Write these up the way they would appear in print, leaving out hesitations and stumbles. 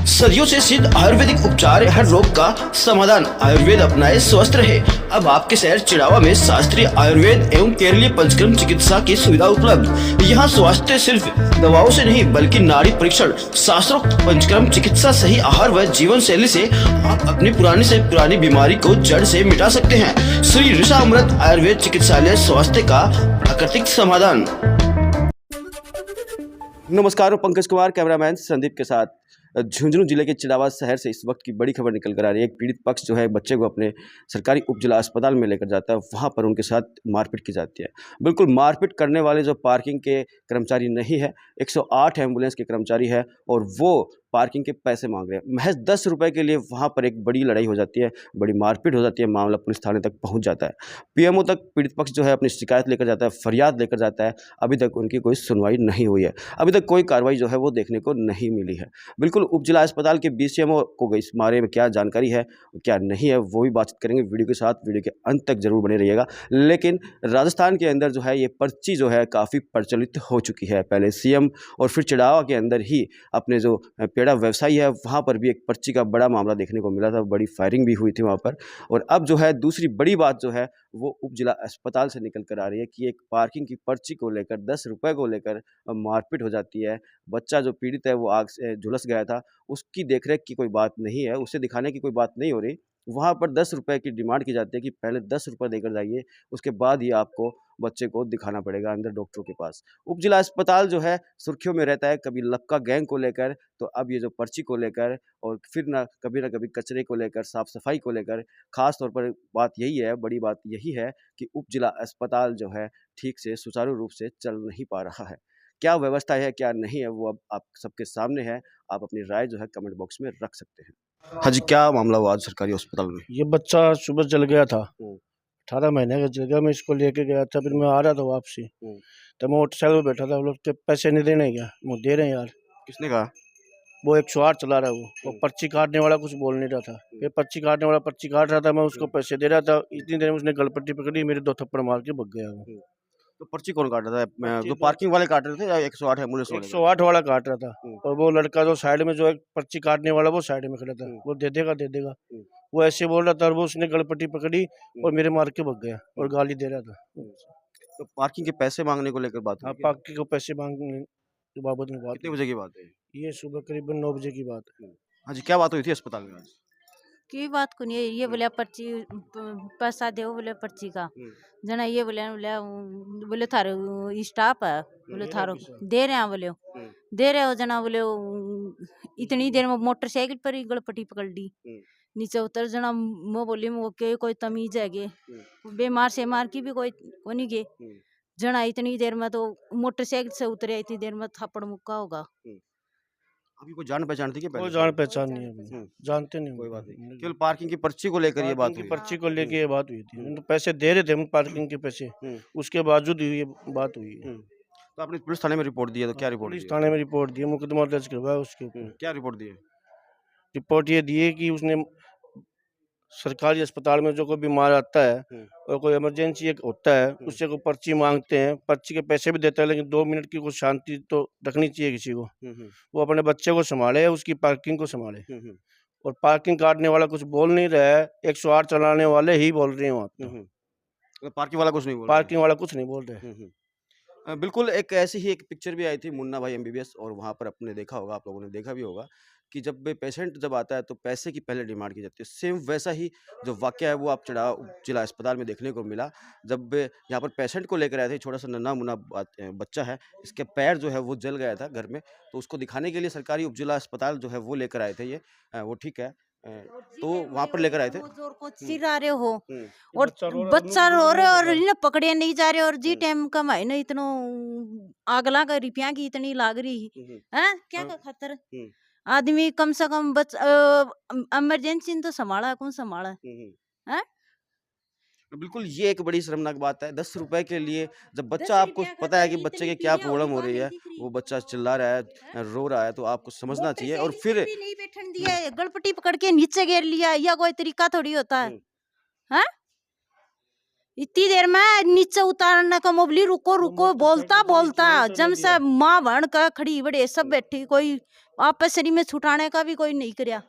सदियों से सिद्ध आयुर्वेदिक उपचार हर रोग का समाधान। आयुर्वेद अपनाए स्वस्थ रहे। अब आपके शहर चिड़ावा में शास्त्रीय आयुर्वेद एवं केरलीय पंचकर्म चिकित्सा की सुविधा उपलब्ध। यहाँ स्वास्थ्य सिर्फ दवाओं से नहीं बल्कि नाड़ी परीक्षण, शास्त्रोक्त पंचकर्म चिकित्सा, सही आहार व जीवन शैली से आप अपनी पुरानी से पुरानी बीमारी को जड़ से मिटा सकते हैं। श्री ऋषा अमृत आयुर्वेद चिकित्सालय, स्वास्थ्य का प्राकृतिक समाधान। नमस्कार, पंकज कुमार कैमरामैन संदीप के साथ झुंझुनू जिले के चिड़ावा शहर से इस वक्त की बड़ी खबर निकल कर आ रही है। एक पीड़ित पक्ष जो है बच्चे को अपने सरकारी उप जिला अस्पताल में लेकर जाता है, वहां पर उनके साथ मारपीट की जाती है। बिल्कुल मारपीट करने वाले जो पार्किंग के कर्मचारी नहीं है, 108 एम्बुलेंस के कर्मचारी है और वो पार्किंग के पैसे मांग रहे हैं। महज 10 रुपये के लिए वहाँ पर एक बड़ी लड़ाई हो जाती है, बड़ी मारपीट हो जाती है। मामला पुलिस थाने तक पहुँच जाता है। पीएमओ तक पीड़ित पक्ष जो है अपनी शिकायत लेकर जाता है, फरियाद लेकर जाता है। अभी तक उनकी कोई सुनवाई नहीं हुई है, अभी तक कोई कार्रवाई जो है वो देखने को नहीं मिली है। बिल्कुल उप जिला अस्पताल के बीसीएमओ को इस बारे में क्या जानकारी है क्या नहीं है वो भी बातचीत करेंगे। वीडियो के साथ, वीडियो के अंत तक जरूर बने रहिएगा। लेकिन राजस्थान के अंदर जो है ये पर्ची जो है काफ़ी प्रचलित हो चुकी है। पहले सीएम और फिर चिड़ावा के अंदर ही अपने जो पेड़ा व्यवसायी है वहाँ पर भी एक पर्ची का बड़ा मामला देखने को मिला था, बड़ी फायरिंग भी हुई थी वहाँ पर। और अब जो है दूसरी बड़ी बात जो है वो उप जिला अस्पताल से निकल कर आ रही है कि एक पार्किंग की पर्ची को लेकर 10 रुपये को लेकर मारपीट हो जाती है। बच्चा जो पीड़ित है वो आग से झुलस गया था, उसकी देखरेख की कोई बात नहीं है, उसे दिखाने की कोई बात नहीं हो रही। वहाँ पर 10 रुपये की डिमांड की जाती है कि पहले 10 रुपये देकर जाइए, उसके बाद ही आपको बच्चे को दिखाना पड़ेगा अंदर डॉक्टरों के पास। उप जिला अस्पताल जो है सुर्खियों में रहता है, कभी लक्का गैंग को लेकर, तो अब ये जो पर्ची को लेकर, और फिर ना कभी कचरे को लेकर, साफ सफाई को लेकर। खास तौर पर बात यही है, बड़ी बात यही है कि उप जिला अस्पताल जो है ठीक से सुचारू रूप से चल नहीं पा रहा है। क्या व्यवस्था है क्या नहीं है वो अब आप सबके सामने है। आप अपनी राय जो है कमेंट बॉक्स में रख सकते हैं। हाँ जी, क्या मामला हुआ आज सरकारी अस्पताल में? ये बच्चा सुबह जल गया था, 18 महीने का जल गया। मैं इसको लेके गया था, फिर मैं आ रहा था वापसी, तो मैं मोटरसाइकिल पर बैठा था। वो लोग के पैसे नहीं देने क्या, वो दे रहे हैं यार। किसने कहा? वो 108 चला रहा है। वो पर्ची काटने वाला कुछ बोल नहीं रहा था। फिर पर्ची काटने वाला पर्ची काट रहा था, मैं उसको पैसे दे रहा था। इतनी देर में उसने गलपट्टी पकड़ी, मेरे 2 थप्पड़ मार के भाग गया वो। तो पर्ची कौन काट रहा था? जो पार्किंग वाले काट रहे थे या 108 एम्बुलेंस वाले? 108 वाला काट रहा था। और वो लड़का जो साइड में जो है पर्ची काटने वाला, वो साइड में खड़ा था। वो दे देगा दे देगा, वो ऐसे बोल रहा था। और वो उसने गलपट्टी पकड़ी और मेरे मार के भाग गया और गाली दे रहा था। तो पार्किंग के पैसे मांगने को लेकर बात हुई? हाँ, पार्किंग को पैसे मांगने के बाबत में बात। कितने बजे की बात है? ये सुबह करीबन 9 बजे की बात है। हाँ जी, क्या बात हुई थी अस्पताल में आज? की बात को नहीं, ये बोले पर्ची पैसा दो, बोले पर्ची का जना, ये बोले बोले थारे स्टाफ है, बोले थारो दे रहे हैं, बोले दे रहे हो जना, बोले इतनी देर में मोटरसाइकिल पर ही गड़पटी पकड़ ली। नीचे उतर जना, मैं बोली वो के कोई तमीज है गे, बेमार से मार की भी कोई नहीं गे जना। इतनी देर में तो मोटरसाइकिल से उतरे, इतनी देर में थप्पड़ मुक्का होगा। अभी कोई जान पहचान थी क्या पहले? कोई जान पहचान नहीं है, जानते नहीं। कोई बात नहीं, केवल पार्किंग की पर्ची को लेकर ये बात हुई। पर्ची को लेके ये बात हुई थी। तो पैसे दे रहे थे हम, पार्किंग के पैसे, उसके बावजूद ये बात हुई है। तो आपने पुलिस थाने में रिपोर्ट दी है, तो क्या रिपोर्ट? पुलिस थाने में रिपोर्ट दी है, मुकदमा दर्ज करवाया उसके ऊपर। क्या रिपोर्ट दी है? रिपोर्ट ये दी है कि उसने सरकारी अस्पताल में जो कोई बीमार आता है और कोई इमरजेंसी एक होता है, उससे कोई पर्ची मांगते हैं, पर्ची के पैसे भी देता है, लेकिन 2 मिनट की कुछ शांति तो रखनी चाहिए किसी को। वो अपने बच्चे को संभाले, उसकी पार्किंग को संभाले। और पार्किंग काटने वाला कुछ बोल नहीं रहा है, 108 चलाने वाले ही बोल रहे हैं वहाँ पे। पार्किंग वाला कुछ नहीं बोल? पार्किंग वाला कुछ नहीं बोल रहे। बिल्कुल एक ऐसी ही एक पिक्चर भी आई थी, मुन्ना भाई एमबीबीएस, और वहाँ पर आपने देखा होगा, आप लोगों ने देखा भी होगा कि जब पेशेंट जब आता है तो पैसे की पहले डिमांड की जाती है। सेम वैसा ही जो वाकया है वो आप चिड़ावा जिला अस्पताल में देखने को मिला। जब यहाँ पर पेशेंट को लेकर आए थे, छोटा सा नन्हा मुन्ना बच्चा है, इसके पैर जो है वो जल गया था घर में, तो उसको दिखाने के लिए सरकारी उप जिला अस्पताल जो है वो लेकर आए थे। ये वो ठीक है, तो वहाँ पर लेकर आए थे। जोर को चिल्ला रहे हो और बच्चा रो रहे और इन्हें पकड़े नहीं जा रहे, और जी टाइम का महीना इतना आगला का रुपया की इतनी लाग रही है, क्या का खतर आदमी कम से कम इमरजेंसी तो संभाला, कौन संभाला है? बिल्कुल, ये एक बड़ी शर्मनाक बात है। 10 रुपए के लिए जब बच्चा, आपको पता है कि बच्चे की क्या प्रॉब्लम हो रही है, वो बच्चा चिल्ला रहा है, रो रहा है, तो आपको समझना चाहिए। और फिर नहीं बैठन दिया, गड़पटी पकड़ के नीचे गिर लिया, या कोई तरीका थोड़ी होता है? हैं? इतनी देर में नीचे उतारने का मोबली रुको रुको बोलता बोलता जम से माँ बहन का खड़ी बड़े सब बैठी, कोई आपसरी में छुटाने का भी कोई नहीं करया।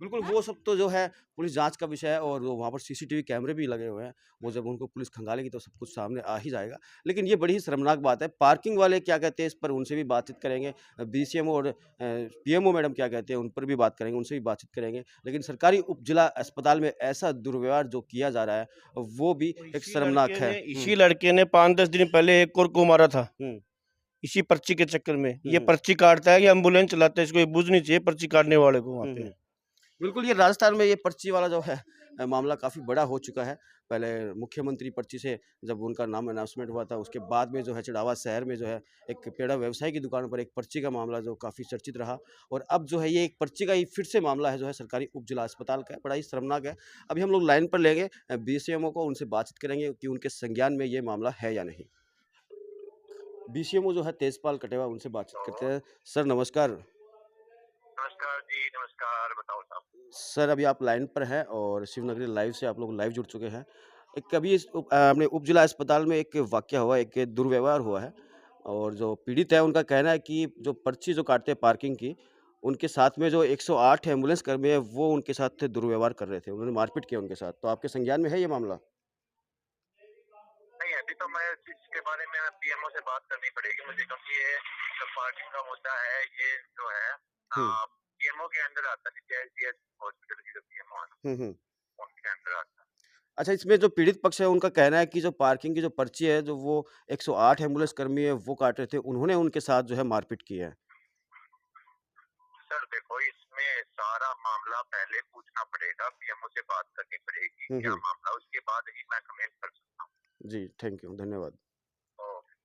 बिल्कुल, वो सब तो जो है पुलिस जाँच का विषय है और वहाँ पर सीसीटीवी कैमरे भी लगे हुए हैं। वो जब उनको पुलिस खंगालेगी तो सब कुछ सामने आ ही जाएगा। लेकिन ये बड़ी ही शर्मनाक बात है। पार्किंग वाले क्या कहते हैं इस पर, उनसे भी बातचीत करेंगे। बीसीएमओ और पीएमओ मैडम क्या कहते हैं उन पर भी बात करेंगे, उनसे भी बातचीत करेंगे। लेकिन सरकारी उप-जिला अस्पताल में ऐसा दुर्व्यवहार जो किया जा रहा है, वो भी एक शर्मनाक है। इसी लड़के ने 5-10 दिन पहले एक और को मारा था, हुँ। इसी पर्ची के चक्कर में। ये हुँ। पर्ची काटता है कि एम्बुलेंस चलाता है, इसको ये बुझनी चाहिए पर्ची काटने वाले को वहाँ पे। बिल्कुल, ये राजस्थान में ये पर्ची वाला जो है मामला काफ़ी बड़ा हो चुका है। पहले मुख्यमंत्री पर्ची से जब उनका नाम अनाउंसमेंट हुआ था, उसके बाद में जो है चिड़ावा शहर में जो है एक पेड़ा व्यवसायी की दुकान पर एक पर्ची का मामला जो काफ़ी चर्चित रहा और अब जो है ये एक पर्ची का ही फिर से मामला है जो है सरकारी उप-जिला अस्पताल का है, बड़ा ही शर्मनाक है। अभी हम लोग लाइन पर लेंगे बीसीएमओ को, उनसे बातचीत करेंगे कि उनके संज्ञान में ये मामला है या नहीं। बीसीएमओ जो है तेजपाल कटेवा, उनसे बातचीत करते हैं। सर नमस्कार। नमस्कार जी, नमस्कार। बताओ साहब। सर अभी आप लाइन पर हैं और शिवनगरी लाइव से आप लोग लाइव जुड़ चुके हैं। एक अभी अपने उप-जिला अस्पताल में एक वाक़या हुआ, एक दुर्व्यवहार हुआ है और जो पीड़ित है उनका कहना है कि जो पर्ची जो काटते हैं पार्किंग की, उनके साथ में जो 108 एम्बुलेंस कर्मी है वो उनके साथ दुर्व्यवहार कर रहे थे। उन्होंने मारपीट किया उनके साथ। तो आपके संज्ञान में है ये मामला? नहीं, अभी तो मैं इसके बारे में पीएमओ से बात करनी पड़ेगी मुझे, क्योंकि ये जो पार्किंग का मुद्दा है, ये जो है हुँ। पीएमओ के अंदर आता है, सीएचसीएच हॉस्पिटल की जो पीएमओ है, हुँ, हुँ। उनके अंदर आता है। अच्छा, इसमें जो पीड़ित पक्ष है उनका कहना है कि जो पार्किंग की जो पर्ची है, जो वो 108 एम्बुलेंस कर्मी है वो काट रहे थे, उन्होंने उनके साथ जो है मारपीट की है। सर देखो, इसमें सारा मामला पहले पूछना पड़ेगा, पीएमओ से बात करनी पड़ेगी हुँ, क्या हुँ। मामला, उसके बाद ही मैं कमेंट कर सकता हूँ। जी, थैंक यू, धन्यवाद। ओके।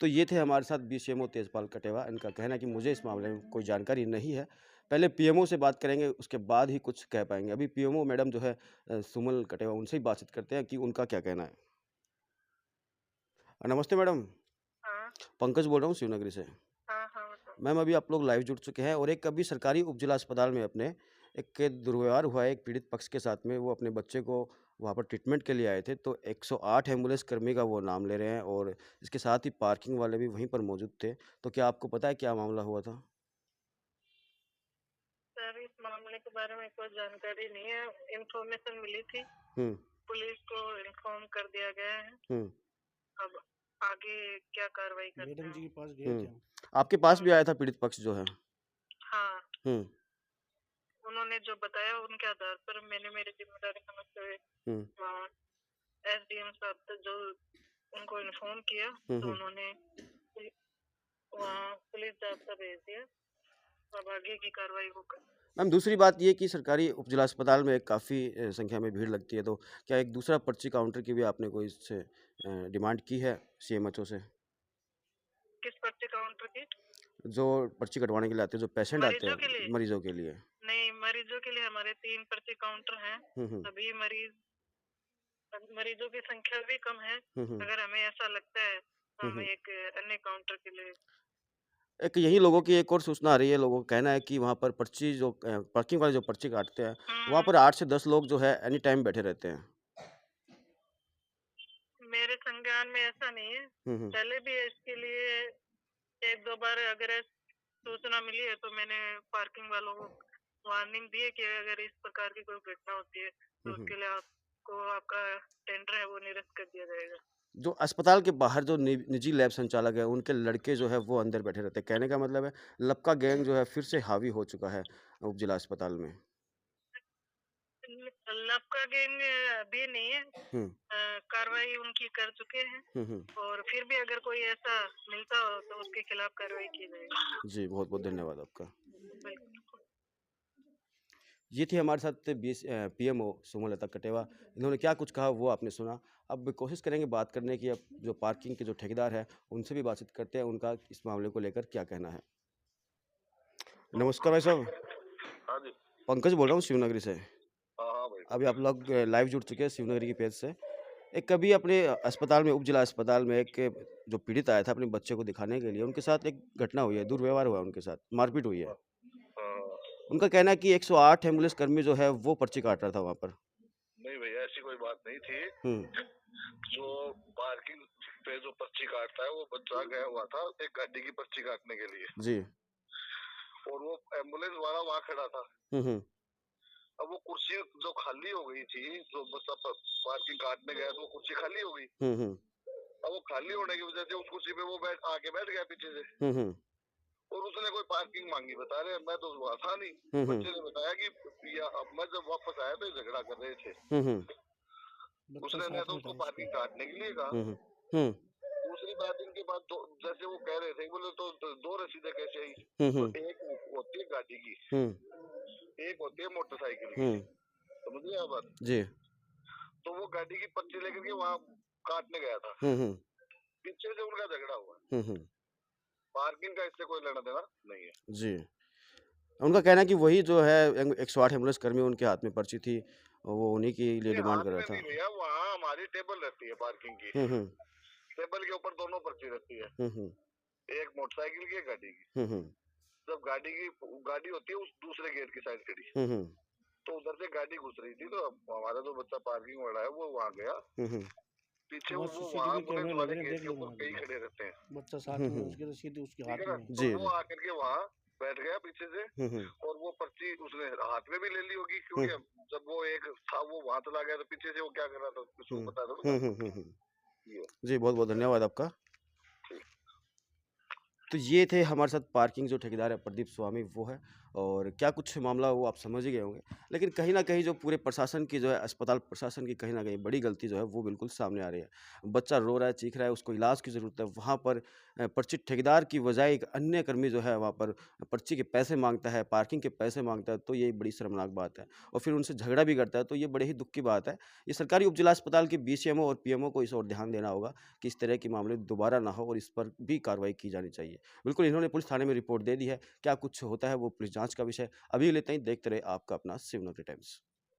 तो ये थे हमारे साथ बीसीएमओ तेजपाल कटेवा। इनका कहना है कि मुझे इस मामले में कोई जानकारी नहीं है। पहले पीएमओ से बात करेंगे, उसके बाद ही कुछ कह पाएँगे। अभी पीएमओ मैडम जो है सुमन कटेवा, उनसे ही बातचीत करते हैं कि उनका क्या कहना है। नमस्ते मैडम, हाँ, पंकज बोल रहा हूँ शिवनगरी से। हाँ, हाँ, बताओ। मैम अभी आप लोग लाइव जुड़ चुके हैं और एक अभी सरकारी उप-जिला अस्पताल में अपने एक दुर्व्यवहार हुआ है एक पीड़ित पक्ष के साथ में। वो अपने बच्चे को वहाँ पर ट्रीटमेंट के लिए आए थे, तो 108 एम्बुलेंस कर्मी का वो नाम ले रहे हैं और इसके साथ ही पार्किंग वाले भी वहीं पर मौजूद थे। तो क्या आपको पता है क्या मामला हुआ था? सर, इस मामले के बारे में कोई जानकारी नहीं है। इन्फॉर्मेशन मिली थी, हुँ, पुलिस को इन्फॉर्म कर दिया गया है। हुँ, अब आगे क्या कार्रवाई करते मैडम हैं? जी के पास गए हुँ। थे हम। आपके पास भी आया था पीड़ित पक्ष जो है? हाँ, हुँ, उन्होंने जो बताया उनके आधार पर मैंने मेरी जिम्मेदारी समझते हुए हुँ, वहाँ एसडीएम साहब तक जो उनको इन्फॉर्म किया, हुँ, तो हुँ। उन्होंने वहाँ पुलिस जाब्ता भेज दिया। अब आगे की कार्रवाई होगा। मैम दूसरी बात ये कि सरकारी उप-जिला अस्पताल में काफ़ी संख्या में भीड़ लगती है, तो क्या एक दूसरा पर्ची काउंटर की भी आपने कोई इससे डिमांड की है सीएमएचओ से? किस पर्ची काउंटर की? जो पर्ची कटवाने के लिए आते हैं, जो पेशेंट आते मरीजों के हैं लिए? मरीजों के लिए। नहीं, मरीजों के लिए हमारे 3 पर्ची काउंटर हैं। हुँ, हुँ। सभी मरीजों की संख्या भी कम है। हुँ, हुँ। अगर हमें ऐसा लगता है तो हुँ, हम हुँ। एक अन्य काउंटर के लिए एक यही लोगों की एक और सूचना आ रही है, लोगों का कहना है कि वहाँ पर पर्ची जो पार्किंग वाले जो पर्ची काटते हैं, वहाँ पर 8 से 10 लोग जो है एनी टाइम बैठे रहते हैं। मेरे संज्ञान में ऐसा नहीं है। हुँ, हुँ। पहले भी इसके लिए 1-2 बार अगर सूचना मिली है तो मैंने पार्किंग वालों को वार्निंग दी है कि अगर इस प्रकार की कोई घटना होती है तो हुँ, हुँ। उसके लिए आपको आपका टेंडर है वो निरस्त कर दिया जाएगा। जो अस्पताल के बाहर जो निजी लैब संचालक हैं, उनके लड़के जो है वो अंदर बैठे रहते हैं। कहने का मतलब है लपका गैंग जो है फिर से हावी हो चुका है उप-जिला अस्पताल में। लपका गैंग अभी नहीं है। हुँ, कार्रवाई उनकी कर चुके हैं हुँ, हुँ। और फिर भी अगर कोई ऐसा मिलता हो तो उसके खिलाफ कार्रवाई की जाएगी। जी, बहुत-बहुत धन्यवाद आपका। बिल्कुल। ये थी हमारे साथ पीएमओ सुमनलता कटेवा। इन्होंने क्या कुछ कहा वो आपने सुना। अब कोशिश करेंगे बात करने की, अब जो पार्किंग के जो ठेकेदार हैं उनसे भी बातचीत करते हैं, उनका इस मामले को लेकर क्या कहना है। नमस्कार भाई साहब, हाँ जी। पंकज बोल रहा हूँ शिवनगरी से। हाँ, हाँ भाई। अभी आप लोग लाइव जुड़ चुके हैं शिवनगरी की पेज से। एक अभी अपने अस्पताल में उप-जिला अस्पताल में एक जो पीड़ित आया था अपने बच्चे को दिखाने के लिए, उनके साथ एक घटना हुई है, दुर्व्यवहार हुआ है उनके साथ, मारपीट हुई है। हाँ। उनका कहना है कि 108 एम्बुलेंस कर्मी जो है वो पर्ची काट रहा था वहाँ पर। नहीं भैया, ऐसी कोई बात नहीं थी। हुँ, जो पार्किंग पे पे जो पर्ची काटता है वो बच्चा गया हुआ था एक गाड़ी की पर्ची काटने के लिए, जी। और वो एम्बुलेंस वाला वहाँ खड़ा था। हम्म। अब वो कुर्सी जो खाली हो गई थी, जो बच्चा पार्किंग काटने गया तो वो कुर्सी खाली हो गई। हम्म। अब वो खाली होने की वजह से उस कुर्सी पे वो आके बैठ गया पीछे से, हम्म। और उसने कोई पार्किंग मांगी। बता रहे मैं तो वहाँ था नहीं। हम्म। बच्चे ने बताया कि अब मैं जब वापस आया तो ये झगड़ा कर रहे थे। हम्म। उसने ने तो उसको पार्किंग काटने के लिए कहा। हम्म। दूसरी बात इनके बाद जैसे वो कह रहे थे, बोले तो दो रसीदें कैसे आई? तो एक होती है गाड़ी की, एक होती है मोटरसाइकिल की। समझ गए आप बात? जी। तो वो गाड़ी की पर्ची लेकर के वहाँ काटने गया था, पीछे से उनका झगड़ा हुआ। पार्किंग का इससे कोई लेना देना नहीं है। जी। उनका कहना है कि वही जो है 108 एम्बुलेंस कर्मी उनके हाथ में पर्ची थी, वो उन्हीं के लिए डिमांड हाथ कर में रहा था। नहीं भैया, वहाँ हमारी टेबल रहती है पार्किंग की। टेबल के ऊपर दोनों पर्ची रहती है, एक मोटरसाइकिल की, एक गाड़ी की। जब गाड़ी होती है उस दूसरे गेट की साइड खड़ी, तो उधर से गाड़ी घुस रही थी, तो हमारा जो बच्चा पार्किंग वाला है वो वहाँ गया। पीछे वो वहाँ एम्बुलेंस वाले गेट के ऊपर कई खड़े रहते हैं, बच्चा साथ में उसके रसीद उसके हाथ में। तो वो आकर के वहाँ बैठ गया पीछे से, और वो पर्ची उसने हाथ में भी ले ली होगी, क्योंकि जब वो एक था वो वहाँ चला गया तो पीछे से वो क्या कर रहा था किसी को पता था। जी, बहुत बहुत धन्यवाद आपका। तो ये थे हमारे साथ पार्किंग जो ठेकेदार है प्रदीप स्वामी वो है, और क्या कुछ मामला वो आप समझ ही गए होंगे। लेकिन कहीं ना कहीं जो पूरे प्रशासन की जो है, अस्पताल प्रशासन की कहीं ना कहीं बड़ी गलती जो है वो बिल्कुल सामने आ रही है। बच्चा रो रहा है, चीख रहा है, उसको इलाज की ज़रूरत है, वहाँ पर पर्ची ठेकेदार की बजाय एक अन्य कर्मी जो है वहाँ पर पर्ची के पैसे मांगता है, पार्किंग के पैसे मांगता है, तो ये बड़ी शर्मनाक बात है। और फिर उनसे झगड़ा भी करता है, तो ये बड़े ही दुख की बात है। ये सरकारी उपजिला अस्पताल के BCMO और PMO को इस ओर ध्यान देना होगा कि इस तरह के मामले दोबारा ना हो, और इस पर भी कार्रवाई की जानी चाहिए। बिल्कुल, इन्होंने पुलिस थाने में रिपोर्ट दे दी है। क्या कुछ होता है वो पुलिस जांच का विषय। अभी लेते ही देखते रहे आपका अपना शिवनगरी टाइम्स।